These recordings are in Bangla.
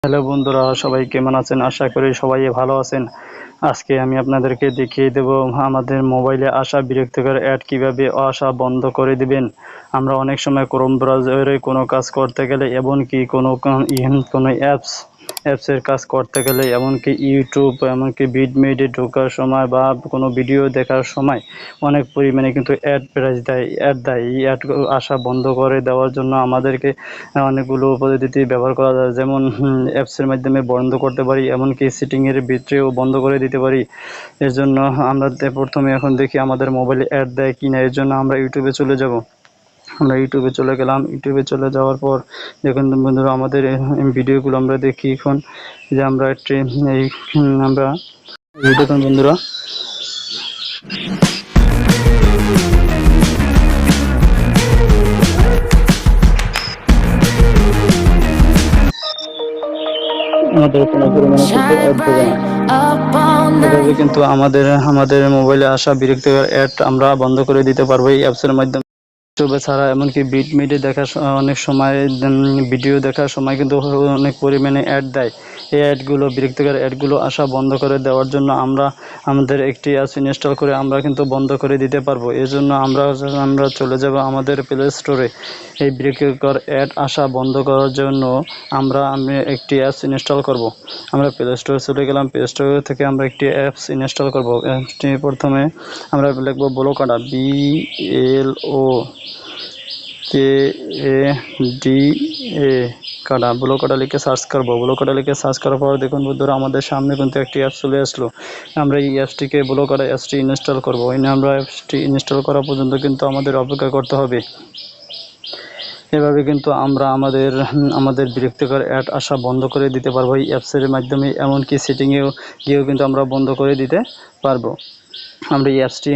হ্যালো বন্ধুরা, সবাই কেমন আছেন? আশা করি সবাই ভালো আছেন। আজকে আমি আপনাদেরকে দেখিয়ে দেব আমাদের মোবাইলে আসা বিরক্তিকর অ্যাড কিভাবে আসা বন্ধ করে দিবেন। আমরা অনেক সময় ক্রোম ব্রাউজারে কোনো কাজ করতে গেলে, এমনকি কোনো অ্যাপসের কাজ করতে গেলে, এমনকি ইউটিউব, এমনকি বিডমেডে ঢোকার সময় বা কোনো ভিডিও দেখার সময় অনেক পরিমাণে কিন্তু অ্যাড দেয়। এই অ্যাড আসা বন্ধ করে দেওয়ার জন্য আমাদেরকে অনেকগুলো পদ্ধতি ব্যবহার করা যায়। যেমন অ্যাপসের মাধ্যমে বন্ধ করতে পারি, এমনকি সেটিংয়ের ভিতরেও বন্ধ করে দিতে পারি। এর জন্য আমরা প্রথমে এখন দেখি আমাদের মোবাইলে অ্যাড দেয় কি না। এর জন্য আমরা ইউটিউবে চলে যাব। আমরা ইউটিউবে চলে গেলাম। ইউটিউবে চলে যাওয়ার পর দেখুন বন্ধুরা, আমাদের ভিডিওগুলো আমরা দেখি এখন যে আমরা আমরা দেখুন বন্ধুরা, আমাদের কোনো পরিমাণে কিন্তু অ্যাড দেবে না। এভাবে কিন্তু আমাদের মোবাইলে আসা বিরক্তিকর অ্যাড আমরা বন্ধ করে দিতে পারবো এই অ্যাপসের মাধ্যমে। ইউটিউবে ছাড়া এমনকি বিটমিটে অনেক সময় ভিডিও দেখার সময় কিন্তু অনেক পরিমাণে অ্যাড দেয়। এই অ্যাডগুলো, বিরক্তিকর অ্যাডগুলো আসা বন্ধ করে দেওয়ার জন্য আমাদের একটি অ্যাপস ইনস্টল করে আমরা কিন্তু বন্ধ করে দিতে পারবো। এর জন্য আমরা চলে যাব আমাদের প্লে স্টোরে। এই বিরক্তিকর অ্যাড আসা বন্ধ করার জন্য আমি একটি অ্যাপস ইনস্টল করব। আমরা প্লে স্টোরে চলে গেলাম। প্লে স্টোর থেকে আমরা একটি অ্যাপস ইনস্টল করব। অ্যাপসটি প্রথমে আমরা লিখব ব্লকাডা, BLOKADA কাডা, ব্লকাডা লিখে সার্চ করব। ব্লকাডা লিখে সার্চ করার পর দেখুন বন্ধুরা, আমাদের সামনে কিন্তু একটি অ্যাপস চলে আসলো। আমরা এই অ্যাপসটিকে ব্লকাডা অ্যাপসটি ইনস্টল করব। আমরা অ্যাপসটি ইনস্টল করা পর্যন্ত কিন্তু আমাদের অপেক্ষা করতে হবে। এভাবে কিন্তু আমরা আমাদের বিরক্তিকর অ্যাড আসা বন্ধ করে দিতে পারবো এই অ্যাপসের মাধ্যমে। এমনকি সেটিংয়েও গিয়েও কিন্তু আমরা বন্ধ করে দিতে পারবো। আমরা এই অ্যাপসটি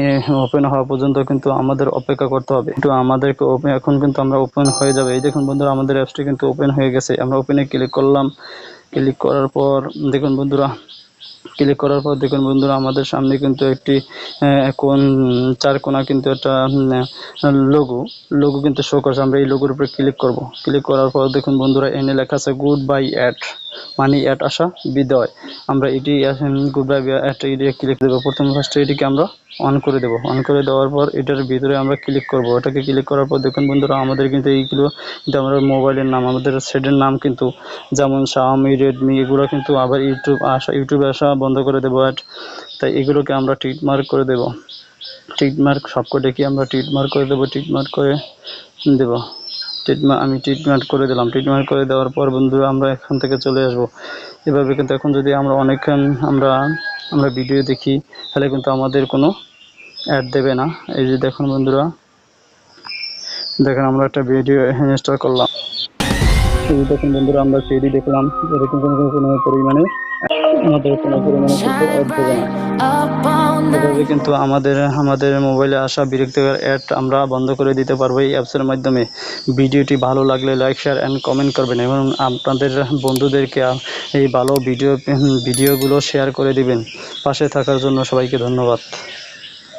ওপেন হওয়া পর্যন্ত কিন্তু আমাদের অপেক্ষা করতে হবে। তো আমাদেরকে এখন কিন্তু আমরা ওপেন হয়ে যাবে। এই দেখুন বন্ধুরা, আমাদের অ্যাপসটি কিন্তু ওপেন হয়ে গেছে। আমরা ওপেনে ক্লিক করলাম। ক্লিক করার পর দেখুন বন্ধুরা, আমাদের সামনে কিন্তু একটি কোন চার কোণা কিন্তু একটা লোগো কিন্তু শো করছে। আমরা এই লোগোর উপরে ক্লিক করব। ক্লিক করার পর দেখুন বন্ধুরা, এনে লেখা আছে গুড বাই অ্যাড, মানে অ্যাড আসা বিদায়। আমরা গুড বাই অ্যাড ক্লিক দেবো। ফার্স্টে এটিকে আমরা অন করে দেবো। অন করে দেওয়ার পর এটার ভিতরে আমরা ক্লিক করব। এটাকে ক্লিক করার পর দেখুন বন্ধুরা, আমাদের কিন্তু এইগুলো কিন্তু আমাদের মোবাইলের নাম, আমাদের সেটের নাম কিন্তু, যেমন Xiaomi, Redmi, এগুলো কিন্তু আবার ইউটিউবে আসা বন্ধ করে দেবো অ্যাড। তাই এগুলোকে আমরা টিক মার্ক করে দেবো। টিক মার্ক সবকটাকে আমরা টিক মার্ক করে দেবো। টিক মার্ক করে দেবো। আমি টিক মার্ক করে দিলাম। টিক মার্ক করে দেওয়ার পর বন্ধুরা, আমরা এখান থেকে চলে আসব। এভাবে কিন্তু এখন যদি আমরা অনেকক্ষণ আমরা ভিডিও দেখি, তাহলে কিন্তু আমাদের কোনো অ্যাড দেবে না। এই যে দেখুন বন্ধুরা, দেখেন আমরা একটা ভিডিও ইনস্টল করলাম। এই দেখুন বন্ধুরা, আমরা সেটি দেখলাম। এরকম কোনো পরিমাণে আমাদের কোনো পরিমাণে কিন্তু অ্যাড দেবে না। এভাবে কিন্তু আমাদের মোবাইলে আসা বিরক্তিকর অ্যাড আমরা বন্ধ করে দিতে পারবো এই অ্যাপসের মাধ্যমে। ভিডিওটি ভালো লাগলে লাইক, শেয়ার অ্যান্ড কমেন্ট করবেন এবং আপনাদের বন্ধুদেরকে এই ভালো ভিডিওগুলো শেয়ার করে দিবেন। পাশে থাকার জন্য সবাইকে ধন্যবাদ।